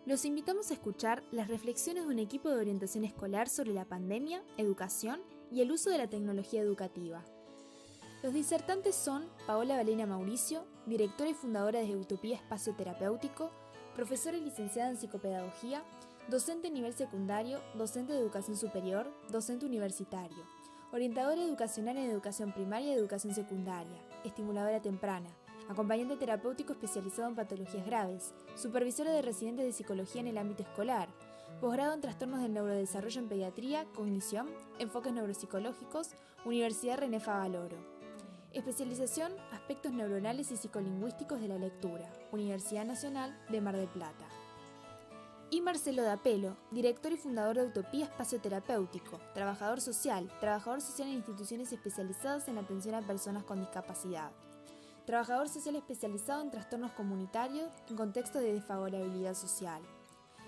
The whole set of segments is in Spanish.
Los invitamos a escuchar las reflexiones de un equipo de orientación escolar sobre la pandemia, educación y el uso de la tecnología educativa. Los disertantes son Paola Valena Mauricio, directora y fundadora de Utopía Espacio Terapéutico, profesora y licenciada en psicopedagogía, docente a nivel secundario, docente de educación superior, docente universitario, orientadora educacional en educación primaria y educación secundaria, estimuladora temprana, acompañante terapéutico especializado en patologías graves, supervisora de residentes de psicología en el ámbito escolar, posgrado en trastornos del neurodesarrollo en pediatría, cognición, enfoques neuropsicológicos, Universidad René Favaloro. Especialización, aspectos neuronales y psicolingüísticos de la lectura, Universidad Nacional de Mar del Plata. Y Marcelo D'Apelo, director y fundador de Utopía Espacio Terapéutico, trabajador social en instituciones especializadas en atención a personas con discapacidad. Trabajador social especializado en trastornos comunitarios en contextos de desfavorabilidad social.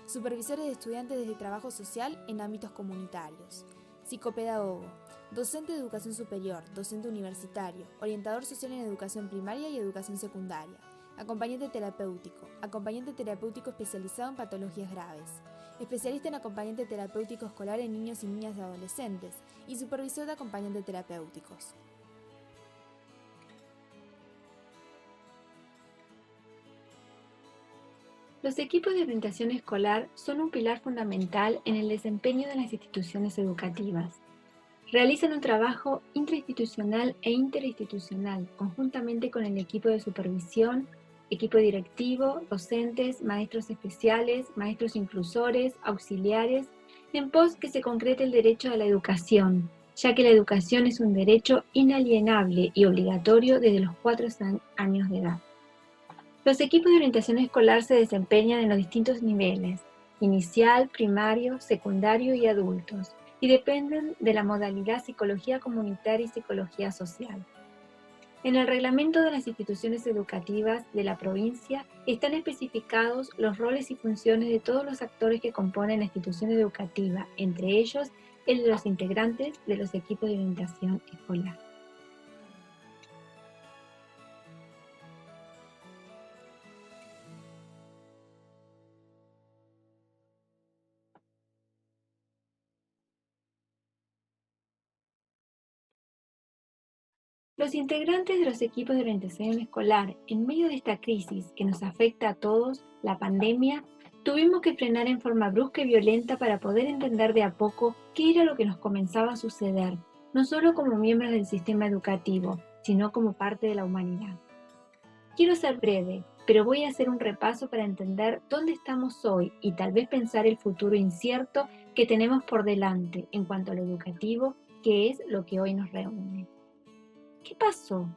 Supervisores de estudiantes desde trabajo social en ámbitos comunitarios. Psicopedagogo. Docente de educación superior, docente universitario, orientador social en educación primaria y educación secundaria. Acompañante terapéutico especializado en patologías graves. Especialista en acompañante terapéutico escolar en niños y niñas y adolescentes. Y supervisor de acompañantes terapéuticos. Los equipos de orientación escolar son un pilar fundamental en el desempeño de las instituciones educativas. Realizan un trabajo intrainstitucional e interinstitucional conjuntamente con el equipo de supervisión, equipo directivo, docentes, maestros especiales, maestros inclusores, auxiliares, en pos que se concrete el derecho a la educación, ya que la educación es un derecho inalienable y obligatorio desde los 4 años de edad. Los equipos de orientación escolar se desempeñan en los distintos niveles, inicial, primario, secundario y adultos, y dependen de la modalidad psicología comunitaria y psicología social. En el reglamento de las instituciones educativas de la provincia están especificados los roles y funciones de todos los actores que componen la institución educativa, entre ellos el de los integrantes de los equipos de orientación escolar. Los integrantes de los equipos de orientación escolar, en medio de esta crisis que nos afecta a todos, la pandemia, tuvimos que frenar en forma brusca y violenta para poder entender de a poco qué era lo que nos comenzaba a suceder, no solo como miembros del sistema educativo, sino como parte de la humanidad. Quiero ser breve, pero voy a hacer un repaso para entender dónde estamos hoy y tal vez pensar el futuro incierto que tenemos por delante en cuanto a lo educativo, que es lo que hoy nos reúne. ¿Qué pasó?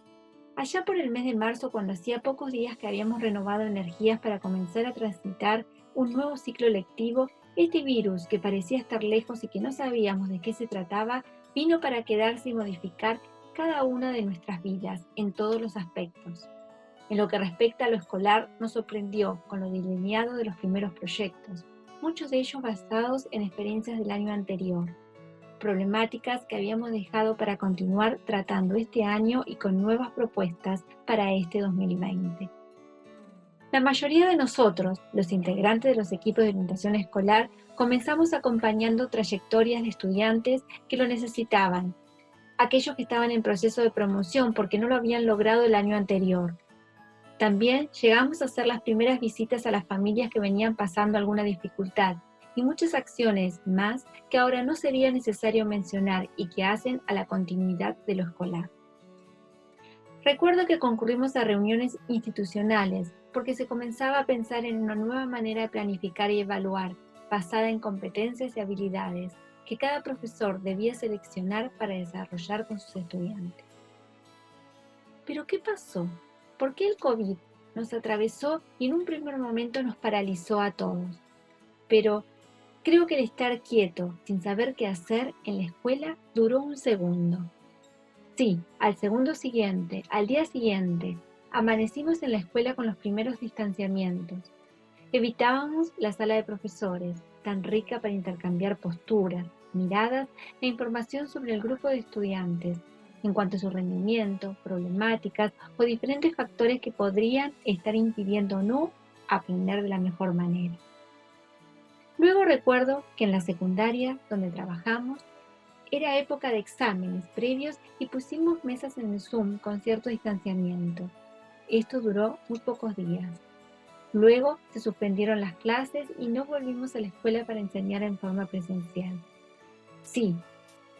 Allá por el mes de marzo, cuando hacía pocos días que habíamos renovado energías para comenzar a transitar un nuevo ciclo lectivo, este virus, que parecía estar lejos y que no sabíamos de qué se trataba, vino para quedarse y modificar cada una de nuestras vidas en todos los aspectos. En lo que respecta a lo escolar, nos sorprendió con lo delineado de los primeros proyectos, muchos de ellos basados en experiencias del año anterior, problemáticas que habíamos dejado para continuar tratando este año y con nuevas propuestas para este 2020. La mayoría de nosotros, los integrantes de los equipos de orientación escolar, comenzamos acompañando trayectorias de estudiantes que lo necesitaban, aquellos que estaban en proceso de promoción porque no lo habían logrado el año anterior. También llegamos a hacer las primeras visitas a las familias que venían pasando alguna dificultad, y muchas acciones más que ahora no sería necesario mencionar y que hacen a la continuidad de lo escolar. Recuerdo que concurrimos a reuniones institucionales porque se comenzaba a pensar en una nueva manera de planificar y evaluar, basada en competencias y habilidades que cada profesor debía seleccionar para desarrollar con sus estudiantes. ¿Pero qué pasó? ¿Por qué el COVID nos atravesó y en un primer momento nos paralizó a todos? Pero creo que el estar quieto, sin saber qué hacer en la escuela, duró un segundo. Sí, al segundo siguiente, al día siguiente, amanecimos en la escuela con los primeros distanciamientos. Evitábamos la sala de profesores, tan rica para intercambiar posturas, miradas e información sobre el grupo de estudiantes, en cuanto a su rendimiento, problemáticas o diferentes factores que podrían estar impidiendo o no aprender de la mejor manera. Luego recuerdo que en la secundaria, donde trabajamos, era época de exámenes previos y pusimos mesas en el Zoom con cierto distanciamiento. Esto duró muy pocos días. Luego se suspendieron las clases y no volvimos a la escuela para enseñar en forma presencial. Sí,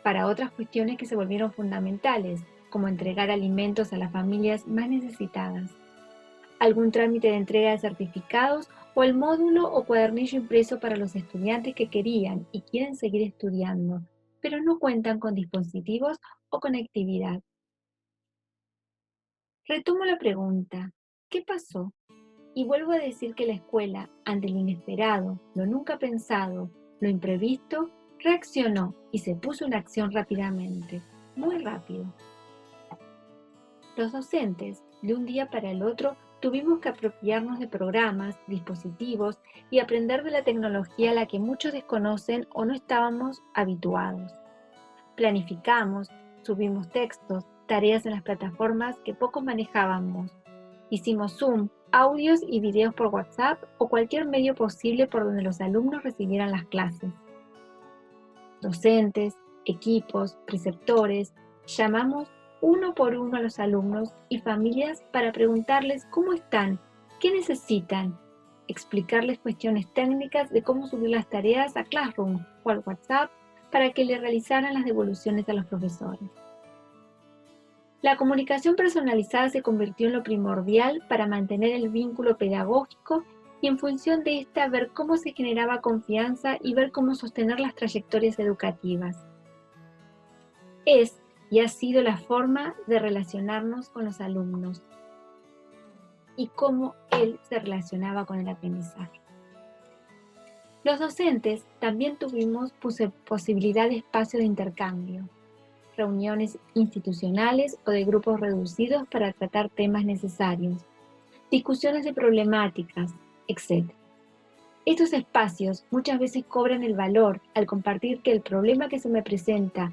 para otras cuestiones que se volvieron fundamentales, como entregar alimentos a las familias más necesitadas, algún trámite de entrega de certificados o el módulo o cuadernillo impreso para los estudiantes que querían y quieren seguir estudiando, pero no cuentan con dispositivos o conectividad. Retomo la pregunta, ¿qué pasó? Y vuelvo a decir que la escuela, ante lo inesperado, lo nunca pensado, lo imprevisto, reaccionó y se puso en acción rápidamente, muy rápido. Los docentes, de un día para el otro, tuvimos que apropiarnos de programas, dispositivos y aprender de la tecnología a la que muchos desconocen o no estábamos habituados. Planificamos, subimos textos, tareas en las plataformas que pocos manejábamos. Hicimos Zoom, audios y videos por WhatsApp o cualquier medio posible por donde los alumnos recibieran las clases. Docentes, equipos, preceptores, llamamos uno por uno a los alumnos y familias para preguntarles cómo están, qué necesitan, explicarles cuestiones técnicas de cómo subir las tareas a Classroom o al WhatsApp para que le realizaran las devoluciones a los profesores. La comunicación personalizada se convirtió en lo primordial para mantener el vínculo pedagógico y en función de esta ver cómo se generaba confianza y ver cómo sostener las trayectorias educativas. Es y ha sido la forma de relacionarnos con los alumnos y cómo él se relacionaba con el aprendizaje. Los docentes también tuvimos posibilidad de espacio de intercambio, reuniones institucionales o de grupos reducidos para tratar temas necesarios, discusiones de problemáticas, etc. Estos espacios muchas veces cobran el valor al compartir que el problema que se me presenta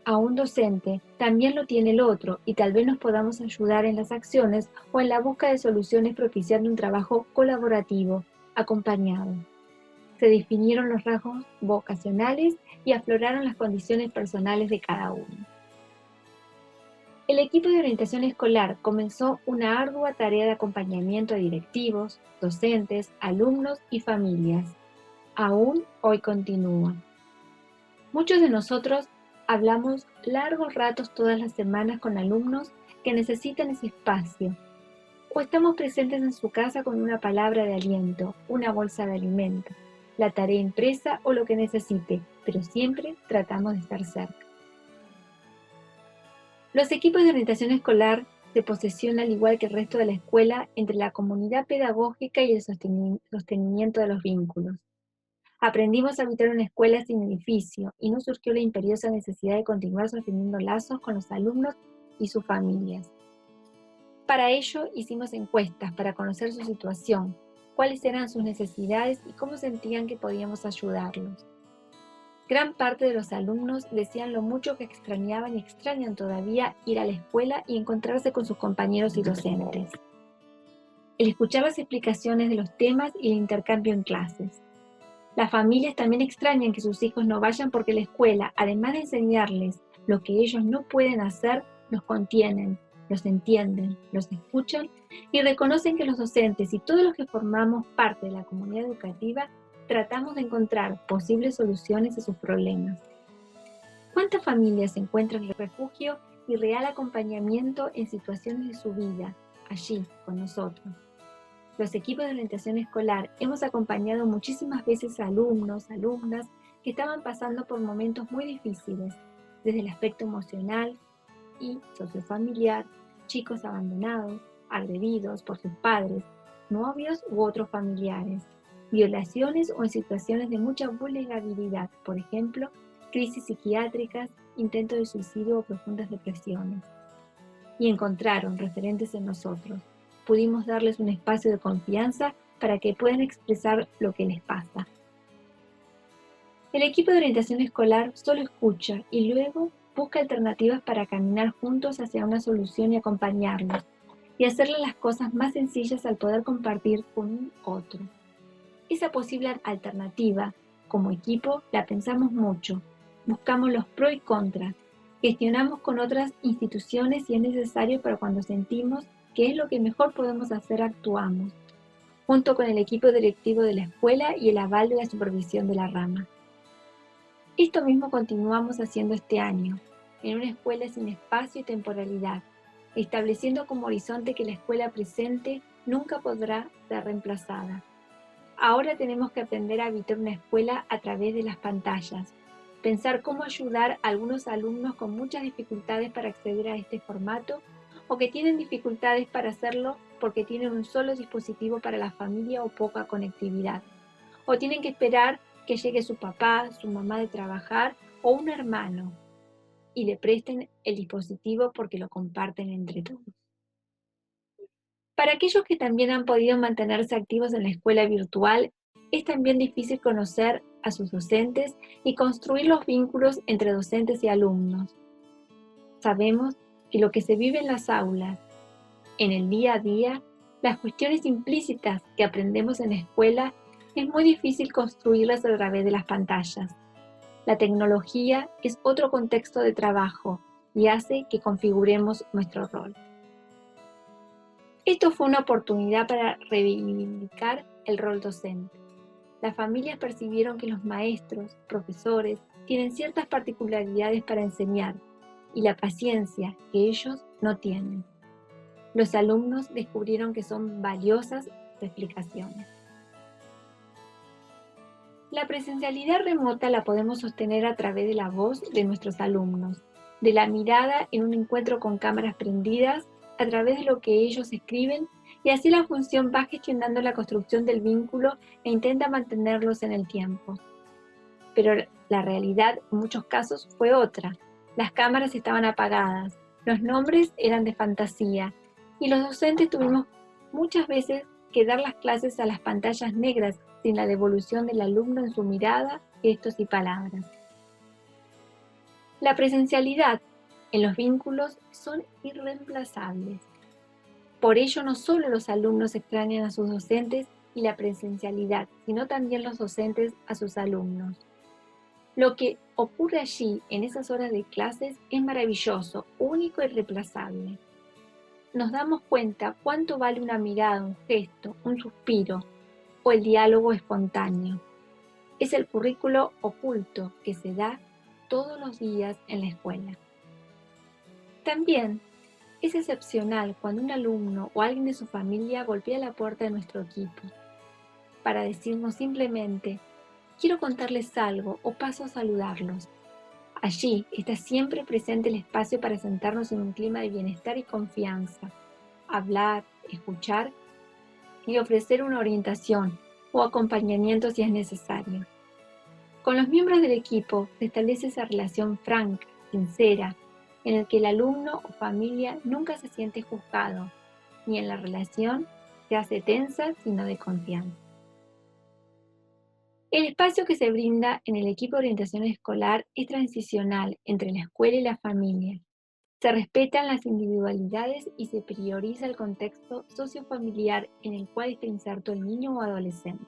a un docente también lo tiene el otro y tal vez nos podamos ayudar en las acciones o en la búsqueda de soluciones propiciando un trabajo colaborativo, acompañado. Se definieron los rasgos vocacionales y afloraron las condiciones personales de cada uno. El equipo de orientación escolar comenzó una ardua tarea de acompañamiento a directivos, docentes, alumnos y familias. Aún hoy continúa. Muchos de nosotros hablamos largos ratos todas las semanas con alumnos que necesitan ese espacio, o estamos presentes en su casa con una palabra de aliento, una bolsa de alimento, la tarea impresa o lo que necesite, pero siempre tratamos de estar cerca. Los equipos de orientación escolar se posesionan al igual que el resto de la escuela entre la comunidad pedagógica y el sostenimiento de los vínculos. Aprendimos a habitar una escuela sin edificio y no surgió la imperiosa necesidad de continuar sosteniendo lazos con los alumnos y sus familias. Para ello hicimos encuestas para conocer su situación, cuáles eran sus necesidades y cómo sentían que podíamos ayudarlos. Gran parte de los alumnos decían lo mucho que extrañaban y extrañan todavía ir a la escuela y encontrarse con sus compañeros y docentes. El escuchar las explicaciones de los temas y el intercambio en clases. Las familias también extrañan que sus hijos no vayan porque la escuela, además de enseñarles lo que ellos no pueden hacer, los contienen, los entienden, los escuchan y reconocen que los docentes y todos los que formamos parte de la comunidad educativa tratamos de encontrar posibles soluciones a sus problemas. ¿Cuántas familias encuentran refugio y real acompañamiento en situaciones de su vida, allí, con nosotros? Los equipos de orientación escolar hemos acompañado muchísimas veces a alumnos, alumnas que estaban pasando por momentos muy difíciles, desde el aspecto emocional y sociofamiliar, chicos abandonados, agredidos por sus padres, novios u otros familiares, violaciones o en situaciones de mucha vulnerabilidad, por ejemplo, crisis psiquiátricas, intentos de suicidio o profundas depresiones. Y encontraron referentes en nosotros. Pudimos darles un espacio de confianza para que puedan expresar lo que les pasa. El equipo de orientación escolar solo escucha y luego busca alternativas para caminar juntos hacia una solución y acompañarlos, y hacerle las cosas más sencillas al poder compartir con un otro. esa posible alternativa, como equipo, la pensamos mucho, buscamos los pros y contras, gestionamos con otras instituciones si es necesario, pero cuando sentimos que es lo que mejor podemos hacer, actuamos, junto con el equipo directivo de la escuela y el aval de la supervisión de la rama. Esto mismo continuamos haciendo este año, en una escuela sin espacio y temporalidad, estableciendo como horizonte que la escuela presente nunca podrá ser reemplazada. Ahora tenemos que aprender a habitar una escuela a través de las pantallas, pensar cómo ayudar a algunos alumnos con muchas dificultades para acceder a este formato o que tienen dificultades para hacerlo porque tienen un solo dispositivo para la familia o poca conectividad, o tienen que esperar que llegue su papá, su mamá de trabajar o un hermano y le presten el dispositivo porque lo comparten entre todos. Para aquellos que también han podido mantenerse activos en la escuela virtual, es también difícil conocer a sus docentes y construir los vínculos entre docentes y alumnos. Sabemos que lo que se vive en las aulas, en el día a día, las cuestiones implícitas que aprendemos en la escuela, es muy difícil construirlas a través de las pantallas. La tecnología es otro contexto de trabajo y hace que configuremos nuestro rol. Esto fue una oportunidad para reivindicar el rol docente. Las familias percibieron que los maestros, profesores, tienen ciertas particularidades para enseñar y la paciencia que ellos no tienen. Los alumnos descubrieron que son valiosas explicaciones. La presencialidad remota la podemos sostener a través de la voz de nuestros alumnos, de la mirada en un encuentro con cámaras prendidas, a través de lo que ellos escriben, y así la función va gestionando la construcción del vínculo e intenta mantenerlos en el tiempo. Pero la realidad en muchos casos fue otra. Las cámaras estaban apagadas, los nombres eran de fantasía, y los docentes tuvimos muchas veces que dar las clases a las pantallas negras sin la devolución del alumno en su mirada, gestos y palabras. La presencialidad en los vínculos son irreemplazables. Por ello, no solo los alumnos extrañan a sus docentes y la presencialidad, sino también los docentes a sus alumnos. Lo que ocurre allí en esas horas de clases es maravilloso, único y irreemplazable. Nos damos cuenta cuánto vale una mirada, un gesto, un suspiro o el diálogo espontáneo. Es el currículo oculto que se da todos los días en la escuela. También es excepcional cuando un alumno o alguien de su familia golpea la puerta de nuestro equipo para decirnos simplemente: quiero contarles algo o paso a saludarlos. Allí está siempre presente el espacio para sentarnos en un clima de bienestar y confianza, hablar, escuchar y ofrecer una orientación o acompañamiento si es necesario. Con los miembros del equipo se establece esa relación franca, sincera, en el que el alumno o familia nunca se siente juzgado, ni en la relación se hace tensa, sino de confianza. El espacio que se brinda en el equipo de orientación escolar es transicional entre la escuela y la familia. Se respetan las individualidades y se prioriza el contexto sociofamiliar en el cual está inserto el niño o adolescente.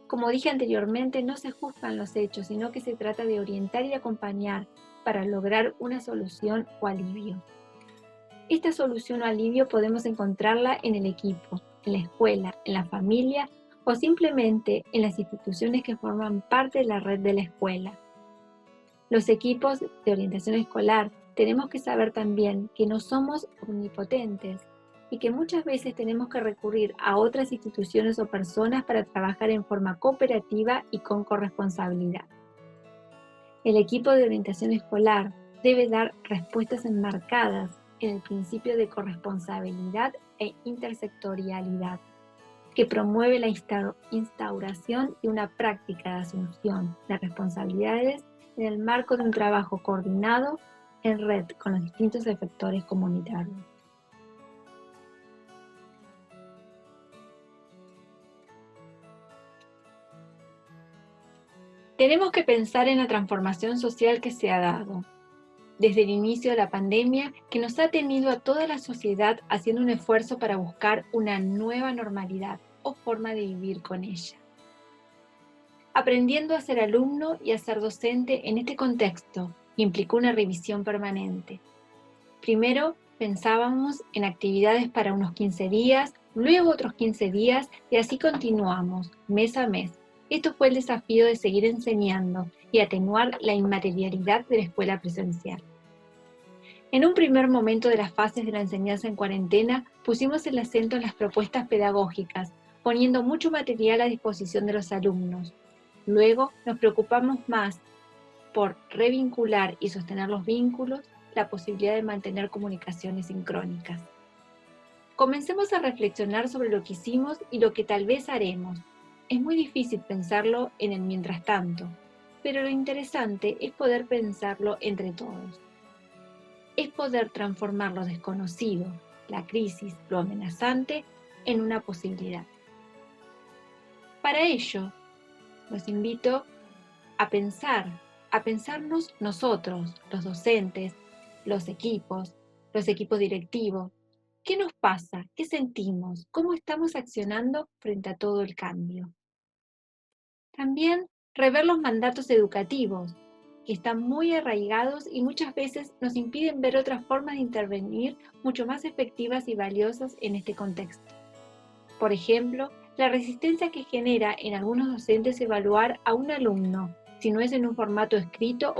Como dije anteriormente, no se juzgan los hechos, sino que se trata de orientar y acompañar para lograr una solución o alivio. Esta solución o alivio podemos encontrarla en el equipo, en la escuela, en la familia o simplemente en las instituciones que forman parte de la red de la escuela. Los equipos de orientación escolar tenemos que saber también que no somos omnipotentes y que muchas veces tenemos que recurrir a otras instituciones o personas para trabajar en forma cooperativa y con corresponsabilidad. El equipo de orientación escolar debe dar respuestas enmarcadas en el principio de corresponsabilidad e intersectorialidad, que promueve la instauración de una práctica de asunción de responsabilidades en el marco de un trabajo coordinado en red con los distintos efectores comunitarios. Tenemos que pensar en la transformación social que se ha dado desde el inicio de la pandemia, que nos ha tenido a toda la sociedad haciendo un esfuerzo para buscar una nueva normalidad o forma de vivir con ella. Aprendiendo a ser alumno y a ser docente en este contexto implicó una revisión permanente. Primero pensábamos en actividades para unos 15 días, luego otros 15 días y así continuamos, mes a mes. Esto fue el desafío de seguir enseñando y atenuar la inmaterialidad de la escuela presencial. En un primer momento de las fases de la enseñanza en cuarentena, pusimos el acento en las propuestas pedagógicas, poniendo mucho material a disposición de los alumnos. Luego nos preocupamos más por revincular y sostener los vínculos, la posibilidad de mantener comunicaciones sincrónicas. Comencemos a reflexionar sobre lo que hicimos y lo que tal vez haremos. Es muy difícil pensarlo en el mientras tanto, pero lo interesante es poder pensarlo entre todos. Es poder transformar lo desconocido, la crisis, lo amenazante, en una posibilidad. Para ello, los invito a pensarnos nosotros, los docentes, los equipos directivos. ¿Qué nos pasa? ¿Qué sentimos? ¿Cómo estamos accionando frente a todo el cambio? También rever los mandatos educativos, que están muy arraigados y muchas veces nos impiden ver otras formas de intervenir mucho más efectivas y valiosas en este contexto. Por ejemplo, la resistencia que genera en algunos docentes evaluar a un alumno, si no es en un formato escrito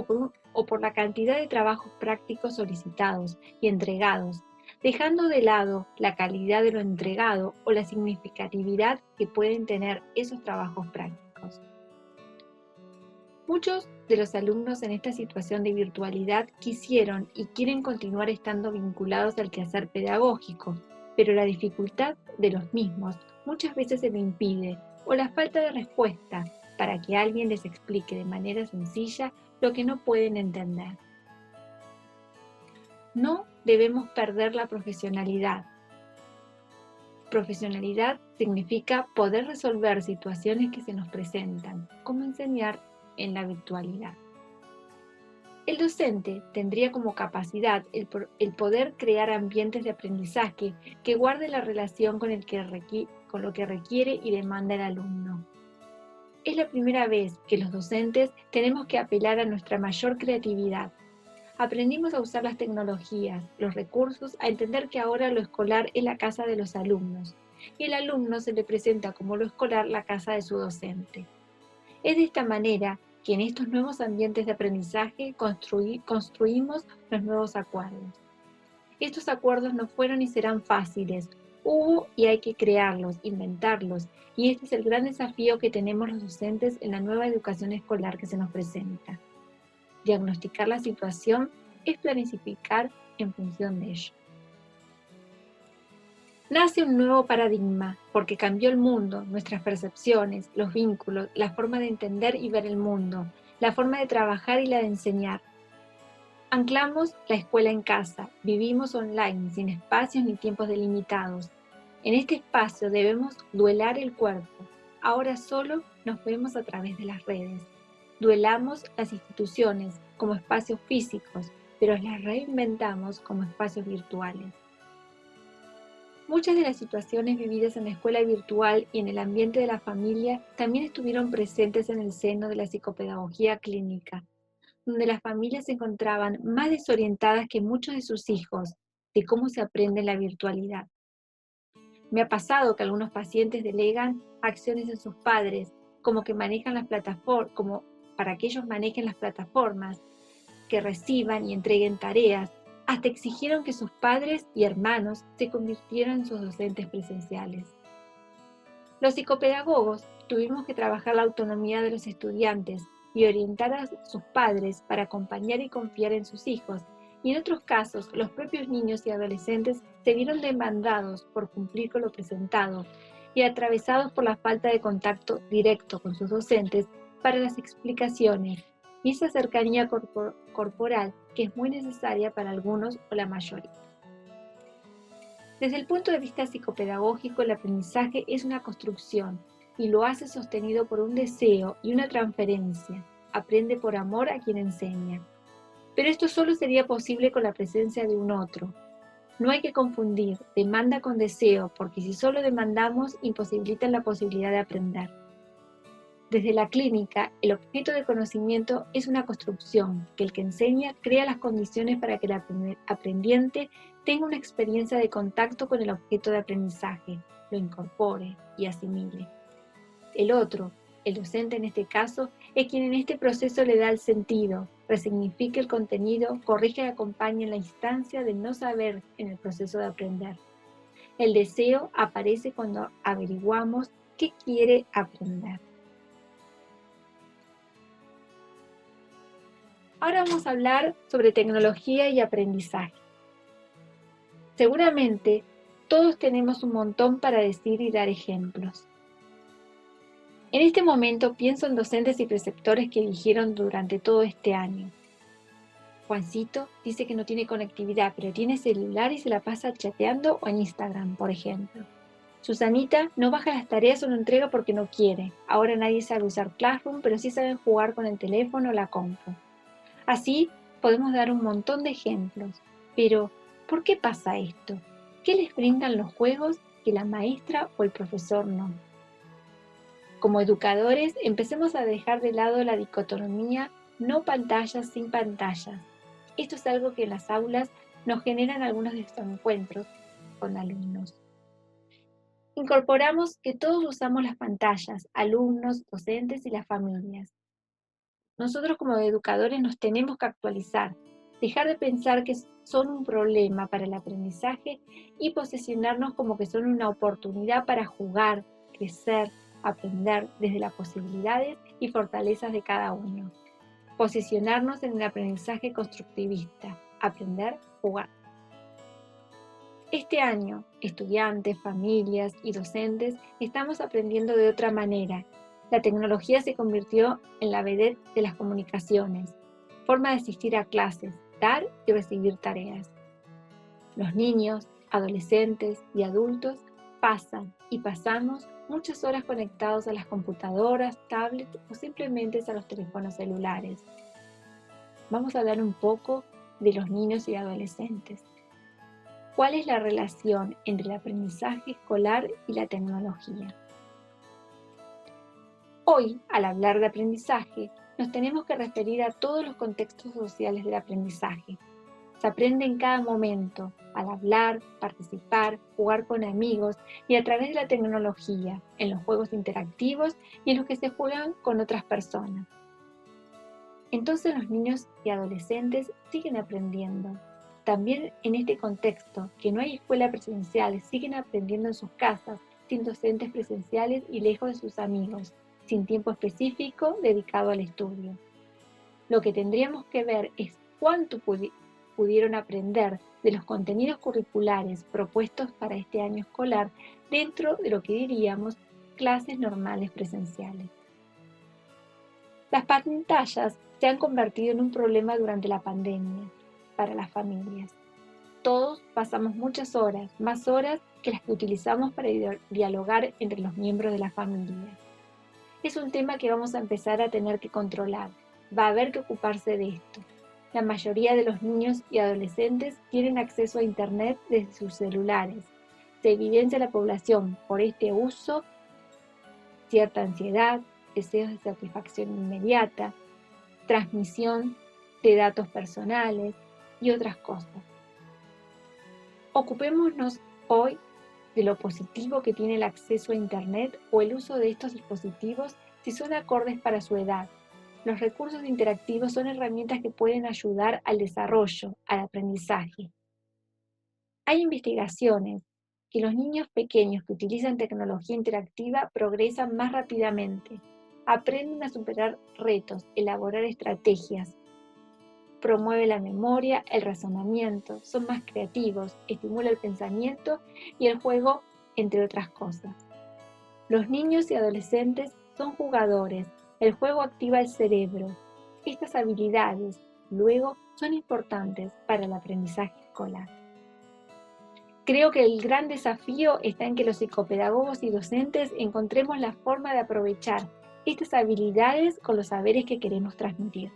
o por la cantidad de trabajos prácticos solicitados y entregados, dejando de lado la calidad de lo entregado o la significatividad que pueden tener esos trabajos prácticos. Muchos de los alumnos en esta situación de virtualidad quisieron y quieren continuar estando vinculados al quehacer pedagógico, pero la dificultad de los mismos muchas veces se lo impide, o la falta de respuesta para que alguien les explique de manera sencilla lo que no pueden entender. No debemos perder la profesionalidad. Profesionalidad significa poder resolver situaciones que se nos presentan, como enseñar en la virtualidad. El docente tendría como capacidad el poder crear ambientes de aprendizaje que guarden la relación con lo que requiere y demanda el alumno. Es la primera vez que los docentes tenemos que apelar a nuestra mayor creatividad. Aprendimos a usar las tecnologías, los recursos, a entender que ahora lo escolar es la casa de los alumnos y el alumno se le presenta como lo escolar la casa de su docente. Es de esta manera que en estos nuevos ambientes de aprendizaje construimos los nuevos acuerdos. Estos acuerdos no fueron y serán fáciles. Hubo y hay que crearlos, inventarlos, y este es el gran desafío que tenemos los docentes en la nueva educación escolar que se nos presenta. Diagnosticar la situación es planificar en función de ello. Nace un nuevo paradigma porque cambió el mundo, nuestras percepciones, los vínculos, la forma de entender y ver el mundo, la forma de trabajar y la de enseñar. Anclamos la escuela en casa, vivimos online, sin espacios ni tiempos delimitados. En este espacio debemos duelar el cuerpo. Ahora solo nos vemos a través de las redes. Duelamos las instituciones como espacios físicos, pero las reinventamos como espacios virtuales. Muchas de las situaciones vividas en la escuela virtual y en el ambiente de la familia también estuvieron presentes en el seno de la psicopedagogía clínica, donde las familias se encontraban más desorientadas que muchos de sus hijos de cómo se aprende en la virtualidad. Me ha pasado que algunos pacientes delegan acciones en sus padres, como para que ellos manejen las plataformas, que reciban y entreguen tareas, hasta exigieron que sus padres y hermanos se convirtieran en sus docentes presenciales. Los psicopedagogos tuvimos que trabajar la autonomía de los estudiantes y orientar a sus padres para acompañar y confiar en sus hijos, y en otros casos los propios niños y adolescentes se vieron demandados por cumplir con lo presentado y atravesados por la falta de contacto directo con sus docentes para las explicaciones y esa cercanía corporal que es muy necesaria para algunos o la mayoría. Desde el punto de vista psicopedagógico, el aprendizaje es una construcción y lo hace sostenido por un deseo y una transferencia. Aprende por amor a quien enseña. Pero esto solo sería posible con la presencia de un otro. No hay que confundir demanda con deseo, porque si solo demandamos, imposibilitan la posibilidad de aprender. Desde la clínica, el objeto de conocimiento es una construcción que el que enseña crea las condiciones para que el aprendiente tenga una experiencia de contacto con el objeto de aprendizaje, lo incorpore y asimile. El otro, el docente en este caso, es quien en este proceso le da el sentido, resignifica el contenido, corrige y acompaña en la instancia de no saber en el proceso de aprender. El deseo aparece cuando averiguamos qué quiere aprender. Ahora vamos a hablar sobre tecnología y aprendizaje. Seguramente todos tenemos un montón para decir y dar ejemplos. En este momento pienso en docentes y preceptores que dijeron durante todo este año: Juancito dice que no tiene conectividad, pero tiene celular y se la pasa chateando o en Instagram, por ejemplo. Susanita no baja las tareas o no entrega porque no quiere. Ahora nadie sabe usar Classroom, pero sí saben jugar con el teléfono o la compu. Así podemos dar un montón de ejemplos. Pero, ¿por qué pasa esto? ¿Qué les brindan los juegos que la maestra o el profesor no? Como educadores, empecemos a dejar de lado la dicotomía no pantallas sin pantallas. Esto es algo que en las aulas nos generan algunos desencuentros con alumnos. Incorporamos que todos usamos las pantallas, alumnos, docentes y las familias. Nosotros como educadores nos tenemos que actualizar, dejar de pensar que son un problema para el aprendizaje y posicionarnos como que son una oportunidad para jugar, crecer, aprender desde las posibilidades y fortalezas de cada uno. Posicionarnos en un aprendizaje constructivista, aprender, jugar. Este año, estudiantes, familias y docentes estamos aprendiendo de otra manera. La tecnología se convirtió en la vedette de las comunicaciones, forma de asistir a clases, dar y recibir tareas. Los niños, adolescentes y adultos pasan y pasamos muchas horas conectados a las computadoras, tablets o simplemente a los teléfonos celulares. Vamos a hablar un poco de los niños y adolescentes. ¿Cuál es la relación entre el aprendizaje escolar y la tecnología? Hoy, al hablar de aprendizaje, nos tenemos que referir a todos los contextos sociales del aprendizaje. Se aprende en cada momento, al hablar, participar, jugar con amigos y a través de la tecnología, en los juegos interactivos y en los que se juegan con otras personas. Entonces los niños y adolescentes siguen aprendiendo. También en este contexto, que no hay escuela presencial, siguen aprendiendo en sus casas, sin docentes presenciales y lejos de sus amigos, sin tiempo específico dedicado al estudio. Lo que tendríamos que ver es cuánto pudieron aprender de los contenidos curriculares propuestos para este año escolar dentro de lo que diríamos clases normales presenciales. Las pantallas se han convertido en un problema durante la pandemia para las familias. Todos pasamos muchas horas, más horas que las que utilizamos para dialogar entre los miembros de la familia. Es un tema que vamos a empezar a tener que controlar. Va a haber que ocuparse de esto. La mayoría de los niños y adolescentes tienen acceso a Internet desde sus celulares. Se evidencia en la población por este uso cierta ansiedad, deseos de satisfacción inmediata, transmisión de datos personales y otras cosas. Ocupémonos hoy de lo positivo que tiene el acceso a Internet o el uso de estos dispositivos si son acordes para su edad. Los recursos interactivos son herramientas que pueden ayudar al desarrollo, al aprendizaje. Hay investigaciones que los niños pequeños que utilizan tecnología interactiva progresan más rápidamente, aprenden a superar retos, elaborar estrategias, promueve la memoria, el razonamiento, son más creativos, estimula el pensamiento y el juego, entre otras cosas. Los niños y adolescentes son jugadores, el juego activa el cerebro. Estas habilidades, luego, son importantes para el aprendizaje escolar. Creo que el gran desafío está en que los psicopedagogos y docentes encontremos la forma de aprovechar estas habilidades con los saberes que queremos transmitir.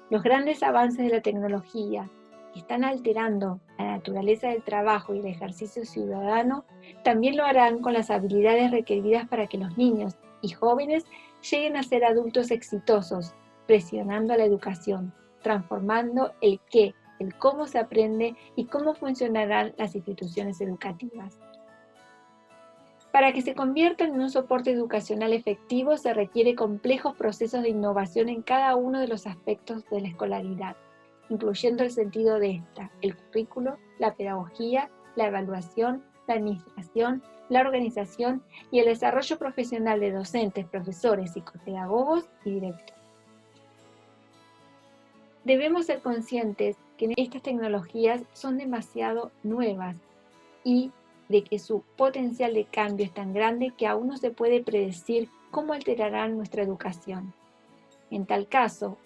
Los grandes avances de la tecnología que están alterando la naturaleza del trabajo y el ejercicio ciudadano, también lo harán con las habilidades requeridas para que los niños y jóvenes lleguen a ser adultos exitosos, presionando a la educación, transformando el qué, el cómo se aprende y cómo funcionarán las instituciones educativas. Para que se conviertan en un soporte educacional efectivo se requiere complejos procesos de innovación en cada uno de los aspectos de la escolaridad, incluyendo el sentido de esta, el currículo, la pedagogía, la evaluación, la administración, la organización y el desarrollo profesional de docentes, profesores, psicopedagogos y directores. Debemos ser conscientes que estas tecnologías son demasiado nuevas y de que su potencial de cambio es tan grande que aún no se puede predecir cómo alterarán nuestra educación. En tal caso,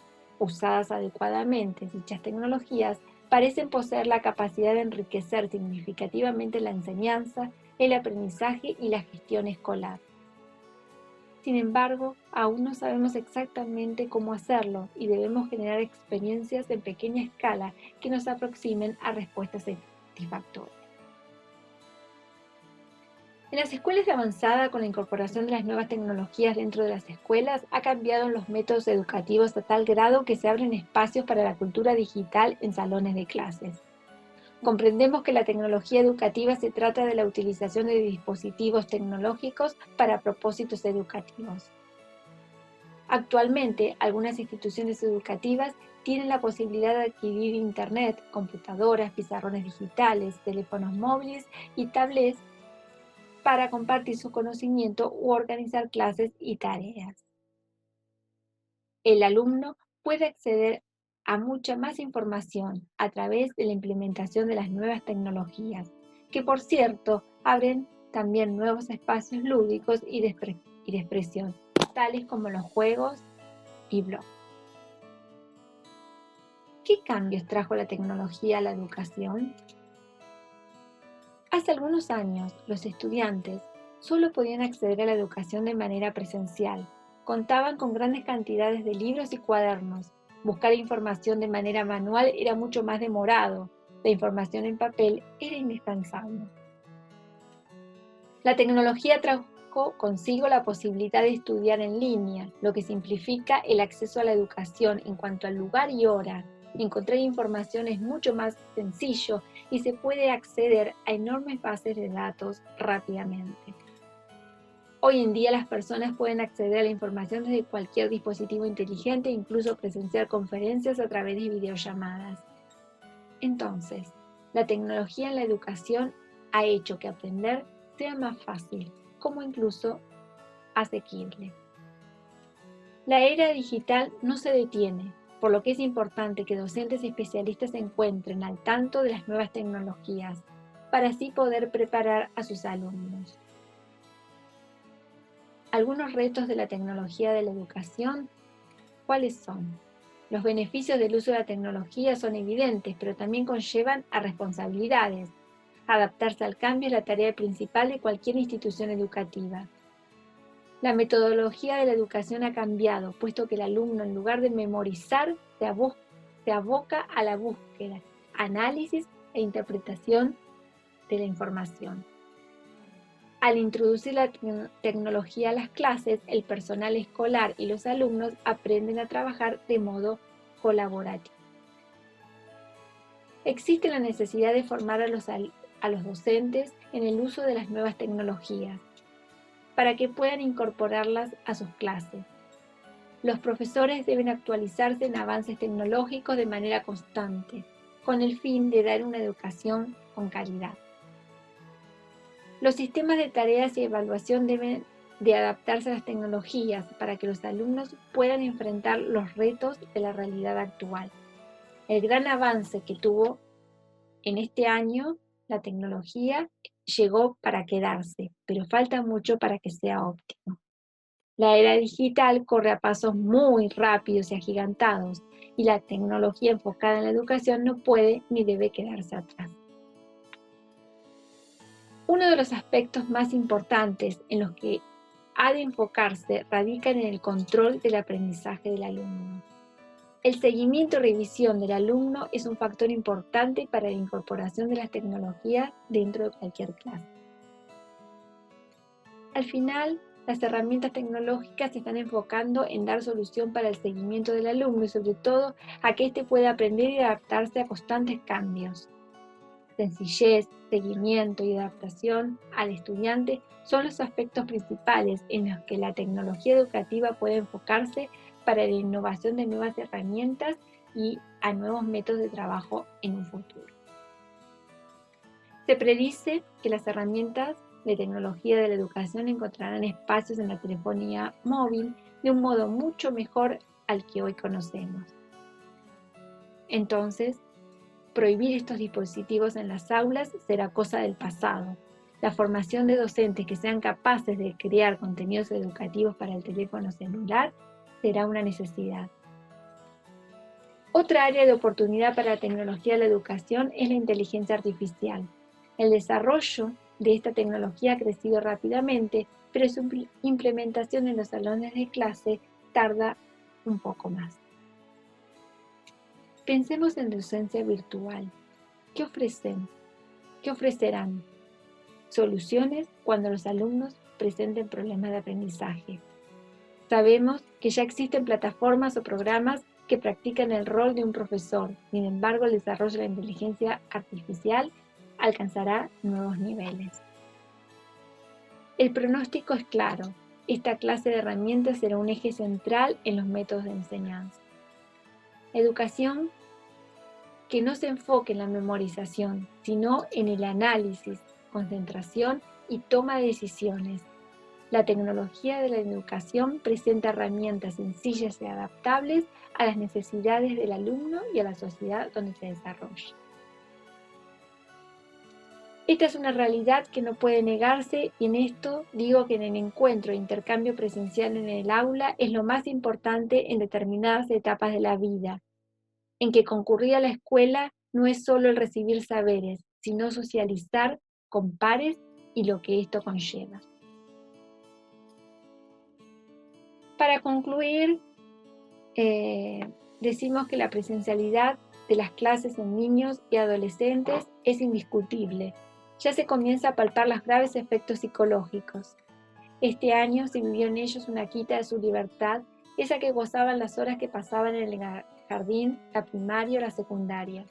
usadas adecuadamente, dichas tecnologías parecen poseer la capacidad de enriquecer significativamente la enseñanza, el aprendizaje y la gestión escolar. Sin embargo, aún no sabemos exactamente cómo hacerlo y debemos generar experiencias en pequeña escala que nos aproximen a respuestas satisfactorias. En las escuelas de avanzada, con la incorporación de las nuevas tecnologías dentro de las escuelas, ha cambiado los métodos educativos a tal grado que se abren espacios para la cultura digital en salones de clases. Comprendemos que la tecnología educativa se trata de la utilización de dispositivos tecnológicos para propósitos educativos. Actualmente, algunas instituciones educativas tienen la posibilidad de adquirir Internet, computadoras, pizarrones digitales, teléfonos móviles y tablets para compartir su conocimiento u organizar clases y tareas. El alumno puede acceder a mucha más información a través de la implementación de las nuevas tecnologías, que por cierto abren también nuevos espacios lúdicos y de expresión, tales como los juegos y blogs. ¿Qué cambios trajo la tecnología a la educación? Hace algunos años, los estudiantes solo podían acceder a la educación de manera presencial. Contaban con grandes cantidades de libros y cuadernos. Buscar información de manera manual era mucho más demorado. La información en papel era indispensable. La tecnología trajo consigo la posibilidad de estudiar en línea, lo que simplifica el acceso a la educación en cuanto al lugar y hora. Encontrar información es mucho más sencillo y se puede acceder a enormes bases de datos rápidamente. Hoy en día las personas pueden acceder a la información desde cualquier dispositivo inteligente e incluso presenciar conferencias a través de videollamadas. Entonces, la tecnología en la educación ha hecho que aprender sea más fácil, como incluso asequible. La era digital no se detiene, por lo que es importante que docentes y especialistas se encuentren al tanto de las nuevas tecnologías, para así poder preparar a sus alumnos. Algunos retos de la tecnología de la educación, ¿cuáles son? Los beneficios del uso de la tecnología son evidentes, pero también conllevan a responsabilidades. Adaptarse al cambio es la tarea principal de cualquier institución educativa. La metodología de la educación ha cambiado, puesto que el alumno, en lugar de memorizar, se aboca a la búsqueda, análisis e interpretación de la información. Al introducir la tecnología a las clases, el personal escolar y los alumnos aprenden a trabajar de modo colaborativo. Existe la necesidad de formar a los docentes en el uso de las nuevas tecnologías, para que puedan incorporarlas a sus clases. Los profesores deben actualizarse en avances tecnológicos de manera constante, con el fin de dar una educación con calidad. Los sistemas de tareas y evaluación deben de adaptarse a las tecnologías para que los alumnos puedan enfrentar los retos de la realidad actual. El gran avance que tuvo en este año la tecnología llegó para quedarse, pero falta mucho para que sea óptimo. La era digital corre a pasos muy rápidos y agigantados, y la tecnología enfocada en la educación no puede ni debe quedarse atrás. Uno de los aspectos más importantes en los que ha de enfocarse radica en el control del aprendizaje del alumno. El seguimiento y revisión del alumno es un factor importante para la incorporación de las tecnologías dentro de cualquier clase. Al final, las herramientas tecnológicas se están enfocando en dar solución para el seguimiento del alumno y sobre todo a que éste pueda aprender y adaptarse a constantes cambios. Sencillez, seguimiento y adaptación al estudiante son los aspectos principales en los que la tecnología educativa puede enfocarse para la innovación de nuevas herramientas y a nuevos métodos de trabajo en un futuro. Se predice que las herramientas de tecnología de la educación encontrarán espacios en la telefonía móvil de un modo mucho mejor al que hoy conocemos. Entonces, prohibir estos dispositivos en las aulas será cosa del pasado. La formación de docentes que sean capaces de crear contenidos educativos para el teléfono celular será una necesidad. Otra área de oportunidad para la tecnología de la educación es la inteligencia artificial. El desarrollo de esta tecnología ha crecido rápidamente, pero su implementación en los salones de clase tarda un poco más. Pensemos en docencia virtual. ¿Qué ofrecen? ¿Qué ofrecerán? Soluciones cuando los alumnos presenten problemas de aprendizaje. Sabemos que ya existen plataformas o programas que practican el rol de un profesor. Sin embargo, el desarrollo de la inteligencia artificial alcanzará nuevos niveles. El pronóstico es claro. Esta clase de herramientas será un eje central en los métodos de enseñanza. Educación que no se enfoque en la memorización, sino en el análisis, concentración y toma de decisiones. La tecnología de la educación presenta herramientas sencillas y adaptables a las necesidades del alumno y a la sociedad donde se desarrolla. Esta es una realidad que no puede negarse y en esto digo que en el encuentro e intercambio presencial en el aula es lo más importante en determinadas etapas de la vida, en que concurrir a la escuela no es solo el recibir saberes, sino socializar con pares y lo que esto conlleva. Para concluir, decimos que la presencialidad de las clases en niños y adolescentes es indiscutible. Ya se comienza a palpar los graves efectos psicológicos. Este año se vivió en ellos una quita de su libertad, esa que gozaban las horas que pasaban en el jardín, la primaria o la secundaria.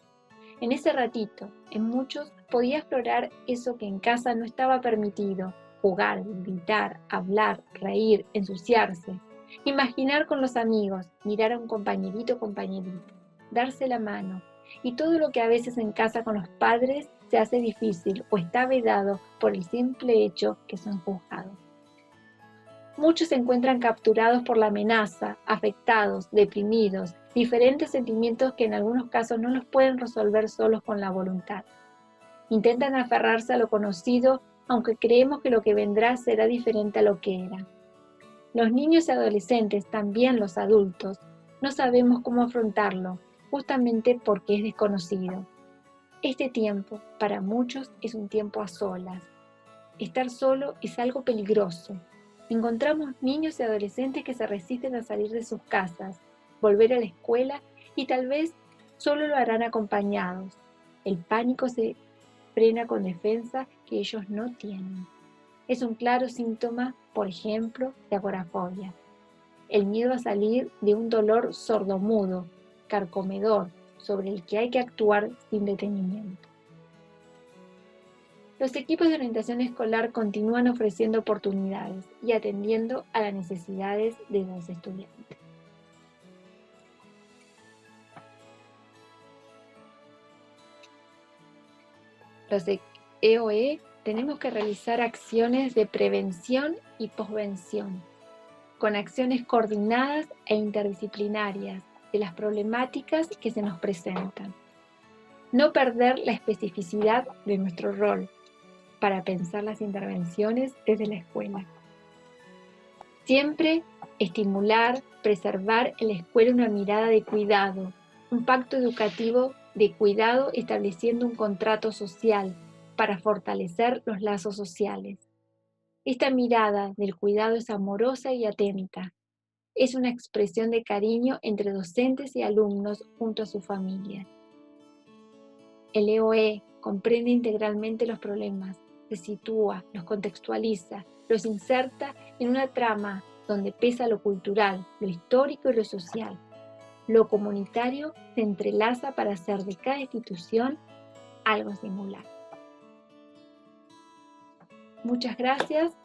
En ese ratito, en muchos, podía explorar eso que en casa no estaba permitido: jugar, gritar, hablar, reír, ensuciarse. Imaginar con los amigos, mirar a un compañerito o compañerita, darse la mano, y todo lo que a veces en casa con los padres se hace difícil o está vedado por el simple hecho que son juzgados. Muchos se encuentran capturados por la amenaza, afectados, deprimidos, diferentes sentimientos que en algunos casos no los pueden resolver solos con la voluntad. Intentan aferrarse a lo conocido, aunque creemos que lo que vendrá será diferente a lo que era. Los niños y adolescentes, también los adultos, no sabemos cómo afrontarlo, justamente porque es desconocido. Este tiempo, para muchos, es un tiempo a solas. Estar solo es algo peligroso. Encontramos niños y adolescentes que se resisten a salir de sus casas, volver a la escuela y tal vez solo lo harán acompañados. El pánico se frena con defensa que ellos no tienen. Es un claro síntoma, por ejemplo, de agorafobia. El miedo a salir de un dolor sordomudo, carcomedor, sobre el que hay que actuar sin detenimiento. Los equipos de orientación escolar continúan ofreciendo oportunidades y atendiendo a las necesidades de los estudiantes. Los EOE tenemos que realizar acciones de prevención y posvención, con acciones coordinadas e interdisciplinarias de las problemáticas que se nos presentan. No perder la especificidad de nuestro rol para pensar las intervenciones desde la escuela. Siempre estimular, preservar en la escuela una mirada de cuidado, un pacto educativo de cuidado estableciendo un contrato social para fortalecer los lazos sociales. Esta mirada del cuidado es amorosa y atenta. es una expresión de cariño entre docentes y alumnos junto a su familia. El EOE comprende integralmente los problemas, los sitúa, los contextualiza, los inserta en una trama donde pesa lo cultural, lo histórico y lo social. Lo comunitario se entrelaza para hacer de cada institución algo singular. Muchas gracias